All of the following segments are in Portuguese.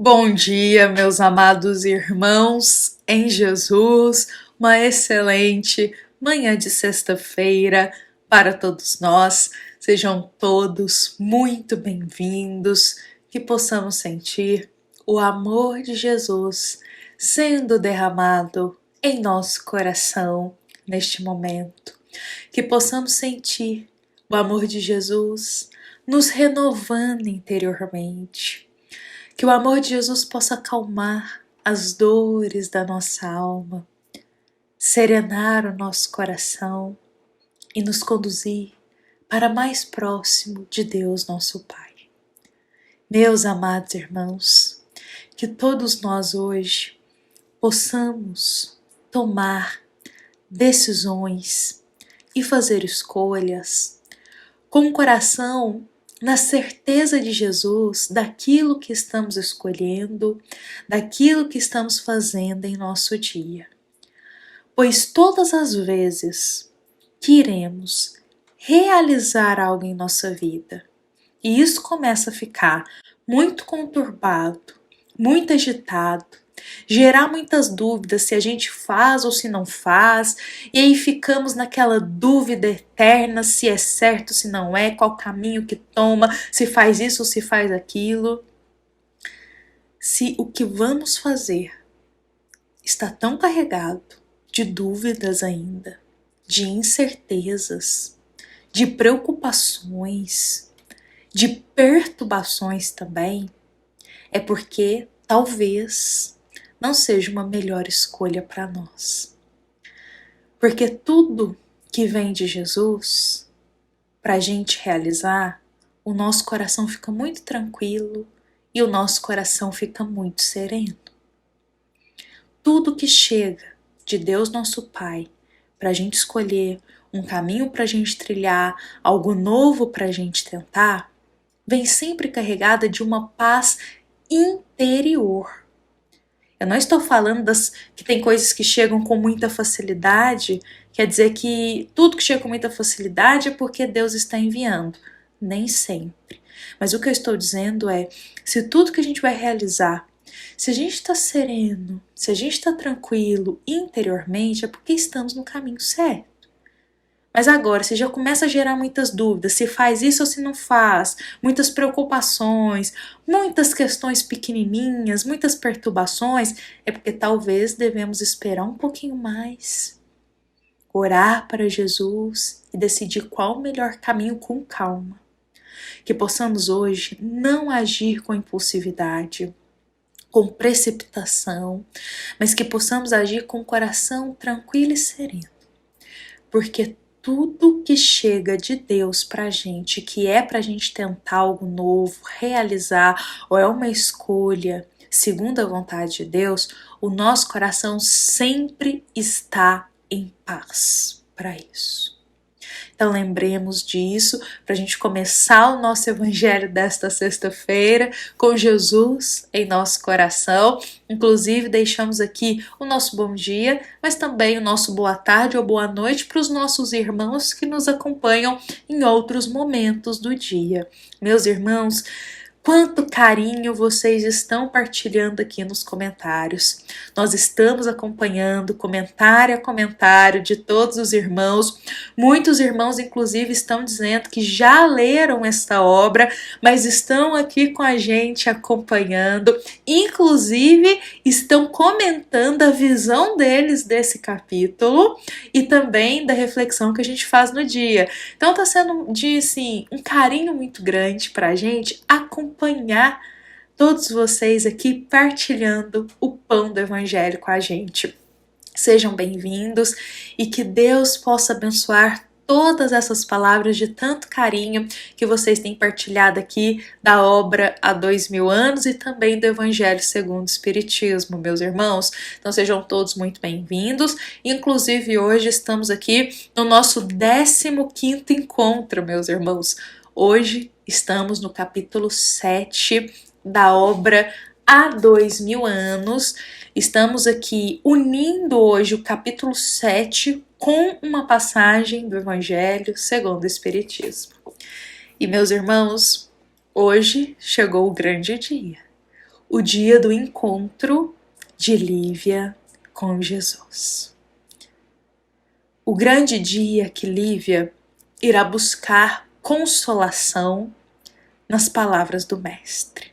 Bom dia, meus amados irmãos em Jesus, uma excelente manhã de sexta-feira para todos nós. Sejam todos muito bem-vindos, que possamos sentir o amor de Jesus sendo derramado em nosso coração neste momento. Que possamos sentir o amor de Jesus nos renovando interiormente. Que o amor de Jesus possa acalmar as dores da nossa alma, serenar o nosso coração e nos conduzir para mais próximo de Deus, nosso Pai. Meus amados irmãos, que todos nós hoje possamos tomar decisões e fazer escolhas com o coração na certeza de Jesus, daquilo que estamos escolhendo, daquilo que estamos fazendo em nosso dia. Pois todas as vezes que iremos realizar algo em nossa vida, e isso começa a ficar muito conturbado, muito agitado, gerar muitas dúvidas se a gente faz ou se não faz, e aí ficamos naquela dúvida eterna se é certo, se não é, qual caminho que toma, se faz isso ou se faz aquilo. Se o que vamos fazer está tão carregado de dúvidas ainda, de incertezas, de preocupações, de perturbações também, é porque talvez não seja uma melhor escolha para nós. Porque tudo que vem de Jesus, para a gente realizar, o nosso coração fica muito tranquilo e o nosso coração fica muito sereno. Tudo que chega de Deus nosso Pai, para a gente escolher um caminho para a gente trilhar, algo novo para a gente tentar, vem sempre carregada de uma paz interior. Eu não estou falando que tem coisas que chegam com muita facilidade, quer dizer que tudo que chega com muita facilidade é porque Deus está enviando. Nem sempre. Mas o que eu estou dizendo é, se tudo que a gente vai realizar, se a gente está sereno, se a gente está tranquilo interiormente, é porque estamos no caminho certo. Mas agora, se já começa a gerar muitas dúvidas, se faz isso ou se não faz, muitas preocupações, muitas questões pequenininhas, muitas perturbações, é porque talvez devemos esperar um pouquinho mais, orar para Jesus e decidir qual o melhor caminho com calma. Que possamos hoje não agir com impulsividade, com precipitação, mas que possamos agir com o coração tranquilo e sereno. Porque tudo que chega de Deus pra gente, que é pra gente tentar algo novo, realizar, ou é uma escolha segundo a vontade de Deus, o nosso coração sempre está em paz para isso. Então lembremos disso para a gente começar o nosso evangelho desta sexta-feira com Jesus em nosso coração. Inclusive deixamos aqui o nosso bom dia, mas também o nosso boa tarde ou boa noite para os nossos irmãos que nos acompanham em outros momentos do dia. Meus irmãos, quanto carinho vocês estão partilhando aqui nos comentários. Nós estamos acompanhando comentário a comentário de todos os irmãos. Muitos irmãos, inclusive, estão dizendo que já leram esta obra, mas estão aqui com a gente acompanhando. Inclusive, estão comentando a visão deles desse capítulo e também da reflexão que a gente faz no dia. Então, está sendo assim, um carinho muito grande para a gente acompanhar todos vocês aqui partilhando o pão do Evangelho com a gente. Sejam bem-vindos e que Deus possa abençoar todas essas palavras de tanto carinho que vocês têm partilhado aqui da obra há 2000 anos e também do Evangelho segundo o Espiritismo, meus irmãos. Então sejam todos muito bem-vindos. Inclusive hoje estamos aqui no nosso 15º encontro, meus irmãos. Hoje estamos no capítulo 7 da obra Há 2000 anos. Estamos aqui unindo hoje o capítulo 7 com uma passagem do Evangelho segundo o Espiritismo. E meus irmãos, hoje chegou o grande dia. o dia do encontro de Lívia com Jesus. O grande dia que Lívia irá buscar consolação nas palavras do Mestre.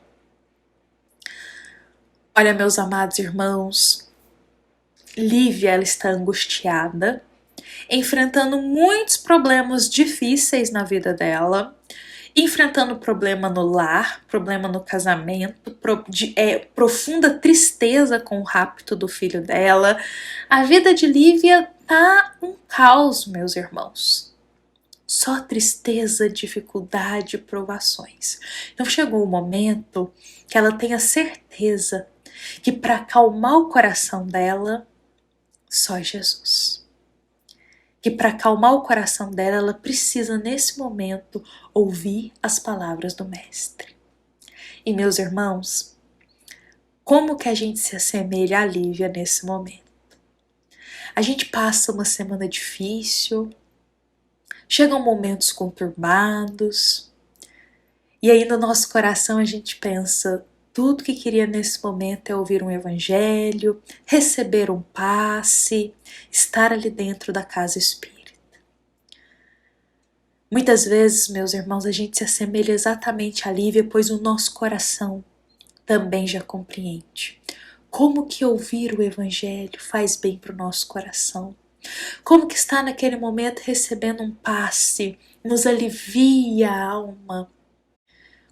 Olha, meus amados irmãos, Lívia ela está angustiada, enfrentando muitos problemas difíceis na vida dela, enfrentando problema no lar, problema no casamento, profunda tristeza com o rapto do filho dela. A vida de Lívia tá um caos, meus irmãos. Só tristeza, dificuldade, provações. Então chegou o momento que ela tenha certeza que para acalmar o coração dela, só Jesus. Que para acalmar o coração dela, ela precisa nesse momento ouvir as palavras do Mestre. E meus irmãos, como que a gente se assemelha a Lívia nesse momento? A gente passa uma semana difícil, chegam momentos conturbados, e aí no nosso coração a gente pensa, tudo que queria nesse momento é ouvir um evangelho, receber um passe, estar ali dentro da casa espírita. Muitas vezes, meus irmãos, a gente se assemelha exatamente a Lívia, pois o nosso coração também já compreende. Como que ouvir o evangelho faz bem para o nosso coração? Como que estar naquele momento recebendo um passe nos alivia a alma?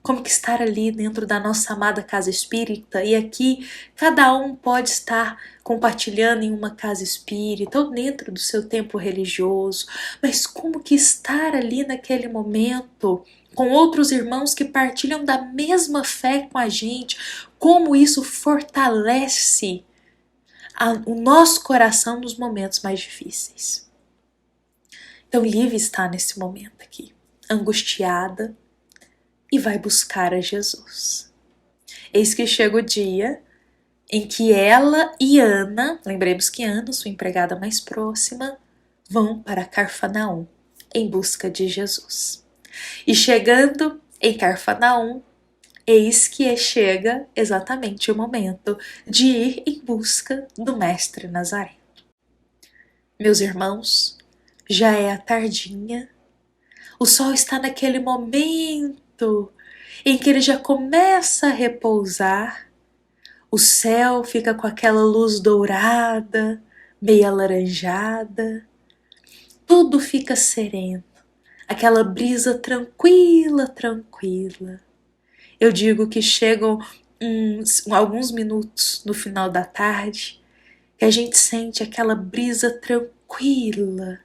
Como que estar ali dentro da nossa amada casa espírita, e aqui cada um pode estar compartilhando em uma casa espírita ou dentro do seu tempo religioso, mas como que estar ali naquele momento com outros irmãos que partilham da mesma fé com a gente, como isso fortalece o nosso coração nos momentos mais difíceis. Então Lívia está nesse momento aqui, angustiada, e vai buscar a Jesus. Eis que chega o dia em que ela e Ana, lembremos que Ana, sua empregada mais próxima, vão para Carfanaum em busca de Jesus. E chegando em Carfanaum, eis que chega exatamente o momento de ir em busca do Mestre Nazareno. Meus irmãos, já é a tardinha, o sol está naquele momento em que ele já começa a repousar, o céu fica com aquela luz dourada, meio alaranjada, tudo fica sereno, aquela brisa tranquila, tranquila. Eu digo que chegam alguns minutos no final da tarde que a gente sente aquela brisa tranquila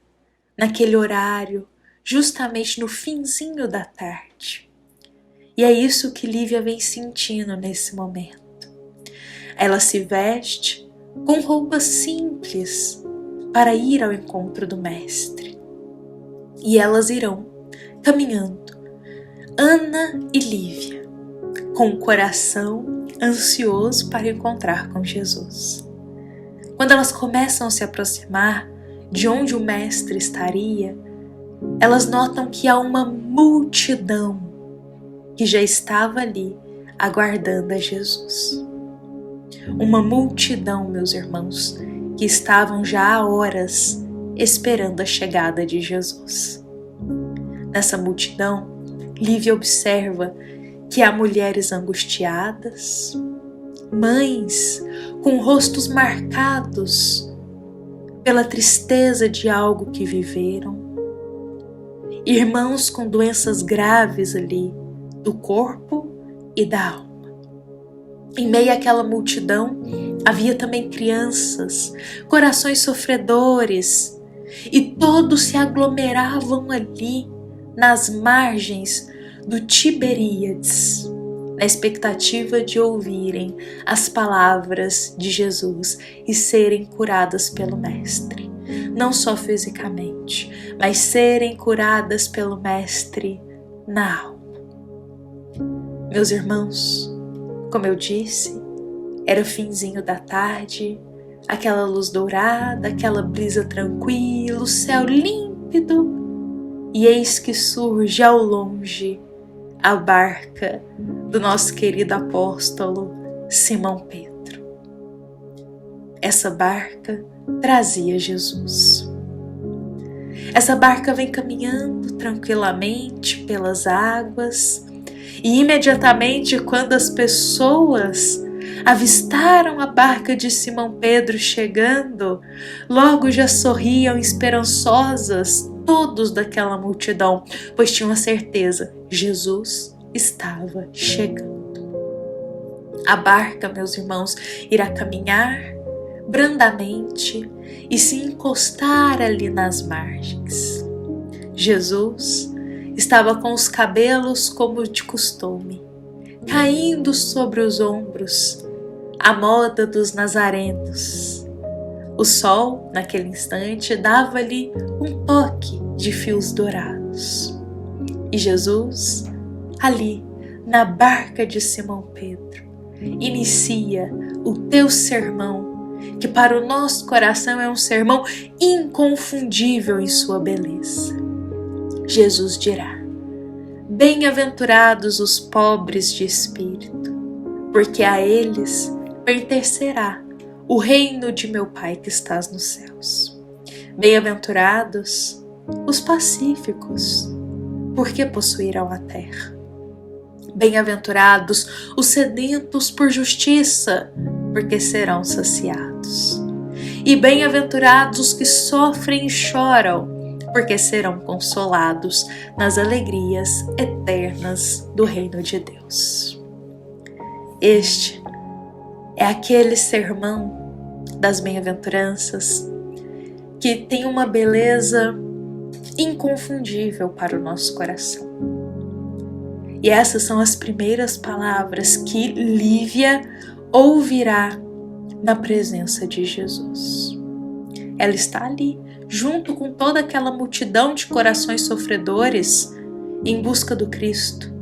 naquele horário, justamente no finzinho da tarde. E é isso que Lívia vem sentindo nesse momento. Ela se veste com roupas simples para ir ao encontro do Mestre. E elas irão caminhando, Ana e Lívia, com o coração ansioso para encontrar com Jesus. Quando elas começam a se aproximar de onde o Mestre estaria, elas notam que há uma multidão que já estava ali aguardando a Jesus. Uma multidão, meus irmãos, que estavam já há horas esperando a chegada de Jesus. Nessa multidão, Lívia observa que há mulheres angustiadas, mães com rostos marcados pela tristeza de algo que viveram, irmãos com doenças graves ali, do corpo e da alma. Em meio àquela multidão, havia também crianças, corações sofredores, e todos se aglomeravam ali, nas margens do Tiberíades, na expectativa de ouvirem as palavras de Jesus e serem curadas pelo Mestre. Não só fisicamente, mas serem curadas pelo Mestre na alma. Meus irmãos, como eu disse, era finzinho da tarde, aquela luz dourada, aquela brisa tranquila, o céu límpido, e eis que surge ao longe a barca do nosso querido apóstolo Simão Pedro. Essa barca trazia Jesus. Essa barca vem caminhando tranquilamente pelas águas e imediatamente quando as pessoas avistaram a barca de Simão Pedro chegando, logo já sorriam esperançosas todos daquela multidão, pois tinham a certeza, Jesus estava chegando. A barca, meus irmãos, irá caminhar brandamente e se encostar ali nas margens. Jesus estava com os cabelos como de costume, caindo sobre os ombros, à moda dos nazarenos. O sol, naquele instante, dava-lhe um toque de fios dourados. E Jesus, ali, na barca de Simão Pedro, inicia o teu sermão, que para o nosso coração é um sermão inconfundível em sua beleza. Jesus dirá: bem-aventurados os pobres de espírito, porque a eles pertencerá o reino de meu Pai que estás nos céus. Bem-aventurados os pacíficos, porque possuirão a terra. Bem-aventurados os sedentos por justiça, porque serão saciados. E bem-aventurados os que sofrem e choram, porque serão consolados nas alegrias eternas do reino de Deus. Este é aquele sermão das bem-aventuranças que tem uma beleza inconfundível para o nosso coração. E essas são as primeiras palavras que Lívia ouvirá na presença de Jesus. Ela está ali, junto com toda aquela multidão de corações sofredores, em busca do Cristo.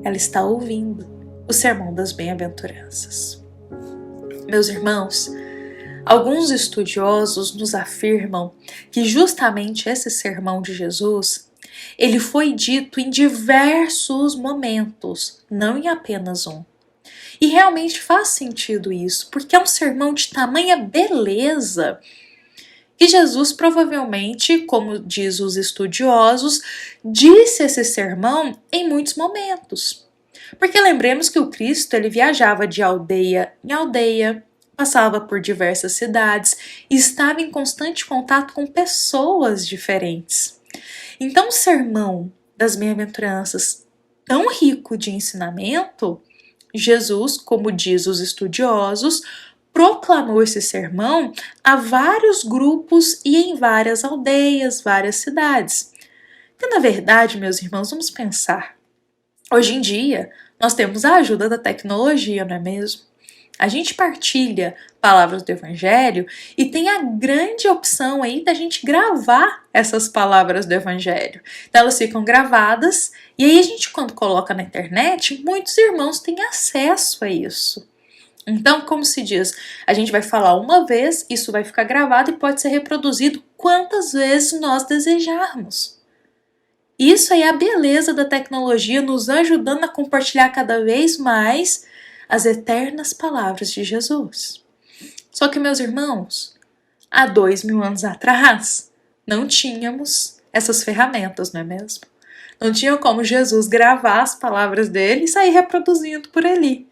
Ela está ouvindo o sermão das bem-aventuranças. Meus irmãos, alguns estudiosos nos afirmam que justamente esse sermão de Jesus, ele foi dito em diversos momentos, não em apenas um. E realmente faz sentido isso, porque é um sermão de tamanha beleza que Jesus provavelmente, como diz os estudiosos, disse esse sermão em muitos momentos. Porque lembremos que o Cristo ele viajava de aldeia em aldeia, passava por diversas cidades e estava em constante contato com pessoas diferentes. Então o sermão das bem-aventuranças, tão rico de ensinamento, Jesus, como diz os estudiosos, proclamou esse sermão a vários grupos e em várias aldeias, várias cidades. Então, na verdade, meus irmãos, vamos pensar. Hoje em dia, nós temos a ajuda da tecnologia, não é mesmo? A gente partilha palavras do Evangelho e tem a grande opção aí da gente gravar essas palavras do Evangelho. Então elas ficam gravadas e aí a gente, quando coloca na internet, muitos irmãos têm acesso a isso. Então, como se diz, a gente vai falar uma vez, isso vai ficar gravado e pode ser reproduzido quantas vezes nós desejarmos. Isso aí é a beleza da tecnologia nos ajudando a compartilhar cada vez mais as eternas palavras de Jesus. Só que, meus irmãos, há 2000 anos atrás, não tínhamos essas ferramentas, não é mesmo? Não tinha como Jesus gravar as palavras dele e sair reproduzindo por ali.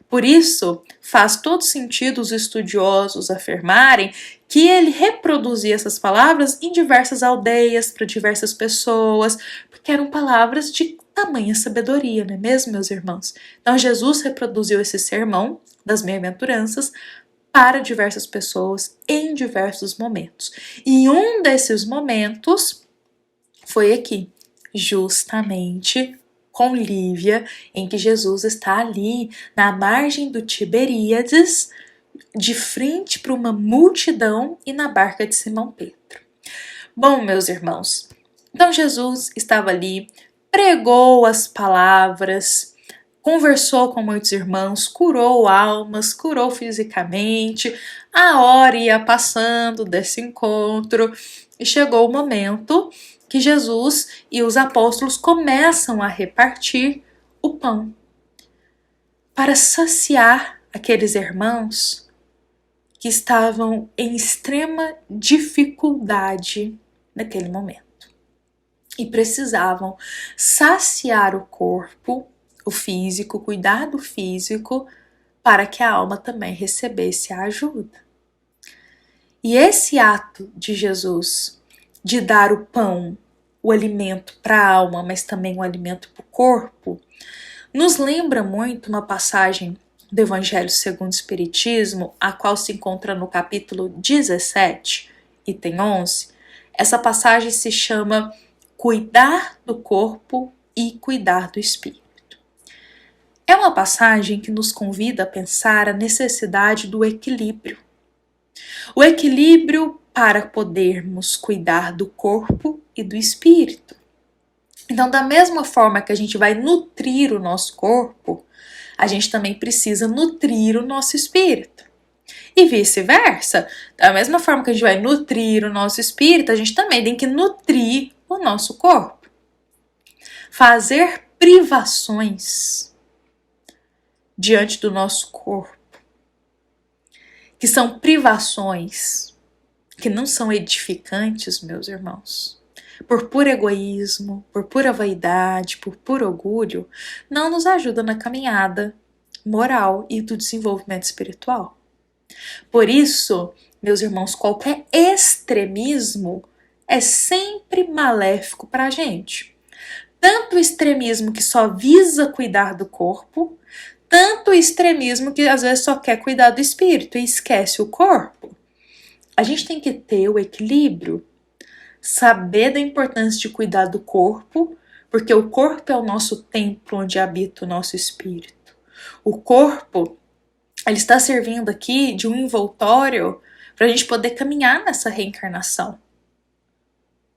Por isso, faz todo sentido os estudiosos afirmarem que ele reproduzia essas palavras em diversas aldeias, para diversas pessoas, porque eram palavras de tamanha sabedoria, não é mesmo, meus irmãos? Então, Jesus reproduziu esse sermão das bem-aventuranças para diversas pessoas em diversos momentos. E um desses momentos foi aqui, justamente com Lívia, em que Jesus está ali na margem do Tiberíades, de frente para uma multidão e na barca de Simão Pedro. Bom, meus irmãos, então Jesus estava ali, pregou as palavras, conversou com muitos irmãos, curou almas, curou fisicamente, a hora ia passando desse encontro e chegou o momento que Jesus e os apóstolos começam a repartir o pão para saciar aqueles irmãos que estavam em extrema dificuldade naquele momento e precisavam saciar o corpo, o físico, cuidar do físico, para que a alma também recebesse a ajuda. E esse ato de Jesus de dar o pão, o alimento para a alma, mas também o alimento para o corpo, nos lembra muito uma passagem do Evangelho segundo o Espiritismo, a qual se encontra no capítulo 17, item 11. Essa passagem se chama Cuidar do Corpo e Cuidar do Espírito. É uma passagem que nos convida a pensar a necessidade do equilíbrio. O equilíbrio para podermos cuidar do corpo e do espírito. Então, da mesma forma que a gente vai nutrir o nosso corpo, a gente também precisa nutrir o nosso espírito. E vice-versa, da mesma forma que a gente vai nutrir o nosso espírito, a gente também tem que nutrir o nosso corpo. Fazer privações diante do nosso corpo, que são privações que não são edificantes, meus irmãos, por puro egoísmo, por pura vaidade, por puro orgulho, não nos ajuda na caminhada moral e do desenvolvimento espiritual. Por isso, meus irmãos, qualquer extremismo é sempre maléfico para a gente. Tanto o extremismo que só visa cuidar do corpo, tanto o extremismo que às vezes só quer cuidar do espírito e esquece o corpo. A gente tem que ter o equilíbrio, saber da importância de cuidar do corpo, porque o corpo é o nosso templo onde habita o nosso espírito. O corpo, ele está servindo aqui de um envoltório para a gente poder caminhar nessa reencarnação.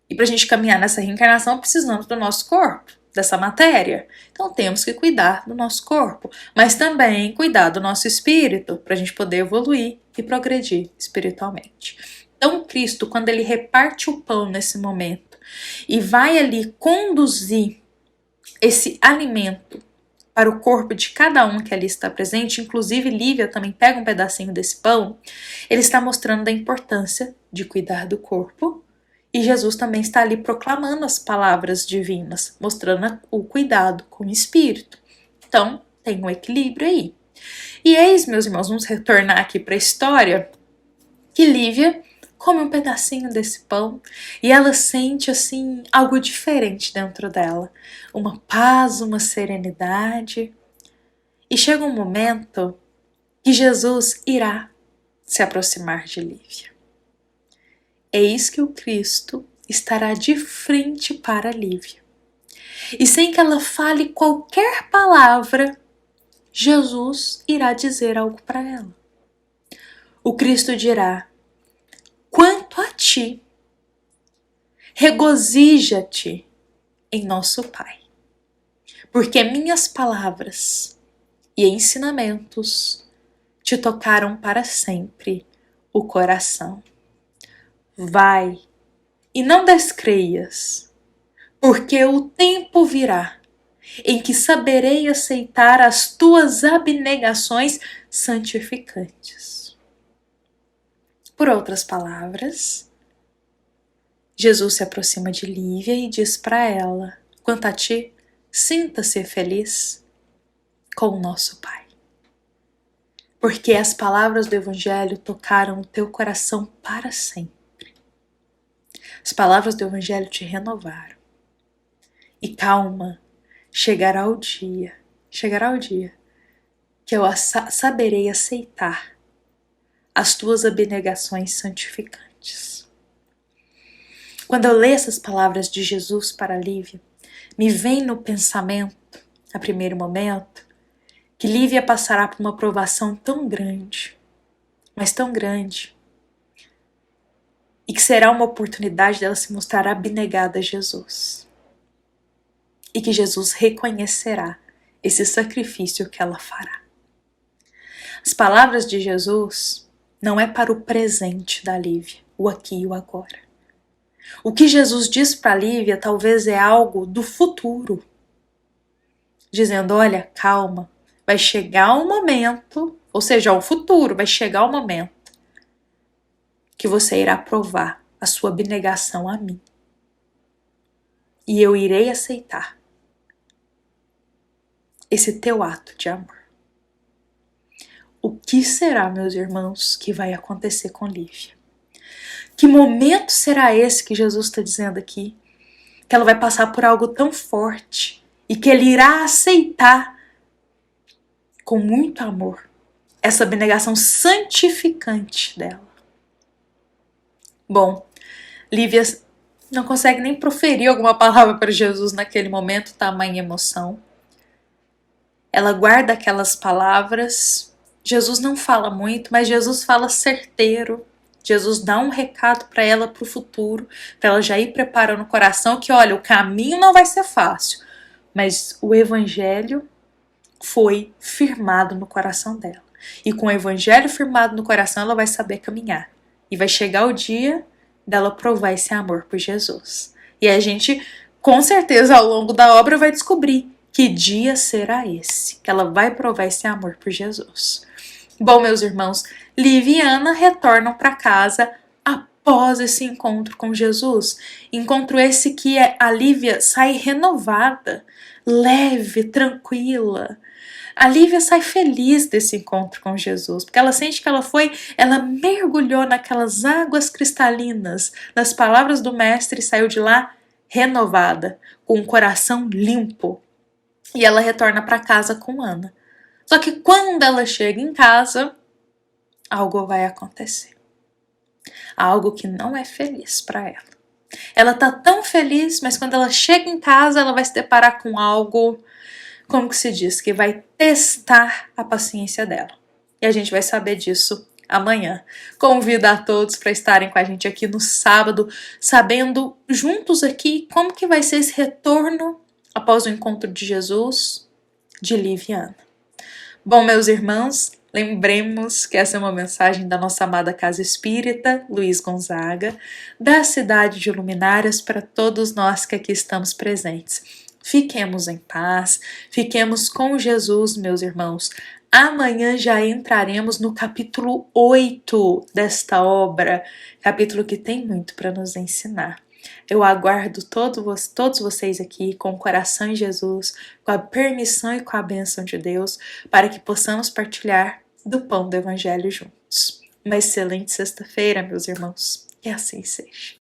E para a gente caminhar nessa reencarnação, precisamos do nosso corpo, dessa matéria. Então temos que cuidar do nosso corpo, mas também cuidar do nosso espírito, para a gente poder evoluir e progredir espiritualmente. Então Cristo, quando ele reparte o pão nesse momento e vai ali conduzir esse alimento para o corpo de cada um que ali está presente, inclusive Lívia também pega um pedacinho desse pão, ele está mostrando a importância de cuidar do corpo, e Jesus também está ali proclamando as palavras divinas, mostrando o cuidado com o espírito. Então, tem um equilíbrio aí. E eis, meus irmãos, vamos retornar aqui para a história, que Lívia come um pedacinho desse pão e ela sente assim algo diferente dentro dela, uma paz, uma serenidade. E chega um momento que Jesus irá se aproximar de Lívia. Eis que o Cristo estará de frente para Lívia. E sem que ela fale qualquer palavra, Jesus irá dizer algo para ela. O Cristo dirá: quanto a ti, regozija-te em nosso Pai, porque minhas palavras e ensinamentos te tocaram para sempre o coração. Vai e não descreias, porque o tempo virá em que saberei aceitar as tuas abnegações santificantes. Por outras palavras, Jesus se aproxima de Lívia e diz para ela: quanto a ti, sinta-se feliz com o nosso Pai. Porque as palavras do Evangelho tocaram o teu coração para sempre. As palavras do Evangelho te renovaram. E calma, chegará o dia que eu saberei aceitar as tuas abnegações santificantes. Quando eu leio essas palavras de Jesus para Lívia, me vem no pensamento, a primeiro momento, que Lívia passará por uma provação tão grande, mas tão grande, e que será uma oportunidade dela se mostrar abnegada a Jesus. E que Jesus reconhecerá esse sacrifício que ela fará. As palavras de Jesus não é para o presente da Lívia, o aqui e o agora. O que Jesus diz para Lívia talvez é algo do futuro, dizendo: olha, calma, vai chegar um momento, Ou seja, o futuro, vai chegar o momento que você irá provar a sua abnegação a mim. E eu irei aceitar esse teu ato de amor. O que será, meus irmãos, que vai acontecer com Lívia? Que momento será esse que Jesus está dizendo aqui? Que ela vai passar por algo tão forte e que ele irá aceitar com muito amor essa abnegação santificante dela. Bom, Lívia não consegue nem proferir alguma palavra para Jesus naquele momento, tamanha emoção. Ela guarda aquelas palavras. Jesus não fala muito, mas Jesus fala certeiro. Jesus dá um recado para ela para o futuro, para ela já ir preparando o coração que, olha, o caminho não vai ser fácil, mas o evangelho foi firmado no coração dela. E com o evangelho firmado no coração, ela vai saber caminhar. E vai chegar o dia dela provar esse amor por Jesus. E a gente, com certeza, ao longo da obra vai descobrir que dia será esse, que ela vai provar esse amor por Jesus. Bom, meus irmãos, Lívia e Ana retornam para casa após esse encontro com Jesus. Encontro esse que a Lívia sai renovada, leve, tranquila. A Lívia sai feliz desse encontro com Jesus, porque ela sente que ela mergulhou naquelas águas cristalinas, nas palavras do Mestre, e saiu de lá renovada, com o coração limpo. E ela retorna para casa com Ana. Só que quando ela chega em casa, algo vai acontecer. Algo que não é feliz para ela. Ela tá tão feliz, mas quando ela chega em casa, ela vai se deparar com algo, como que se diz, que vai testar a paciência dela. E a gente vai saber disso amanhã. Convido a todos para estarem com a gente aqui no sábado, sabendo juntos aqui como que vai ser esse retorno após o encontro de Jesus, de Lívia e Ana. Bom, meus irmãos, lembremos que essa é uma mensagem da nossa amada Casa Espírita, Luiz Gonzaga, da cidade de Luminárias, para todos nós que aqui estamos presentes. Fiquemos em paz, fiquemos com Jesus, meus irmãos. Amanhã já entraremos no capítulo 8 desta obra, capítulo que tem muito para nos ensinar. Eu aguardo todos vocês aqui com o coração em Jesus, com a permissão e com a bênção de Deus, para que possamos partilhar do pão do Evangelho juntos. Uma excelente sexta-feira, meus irmãos, que assim seja.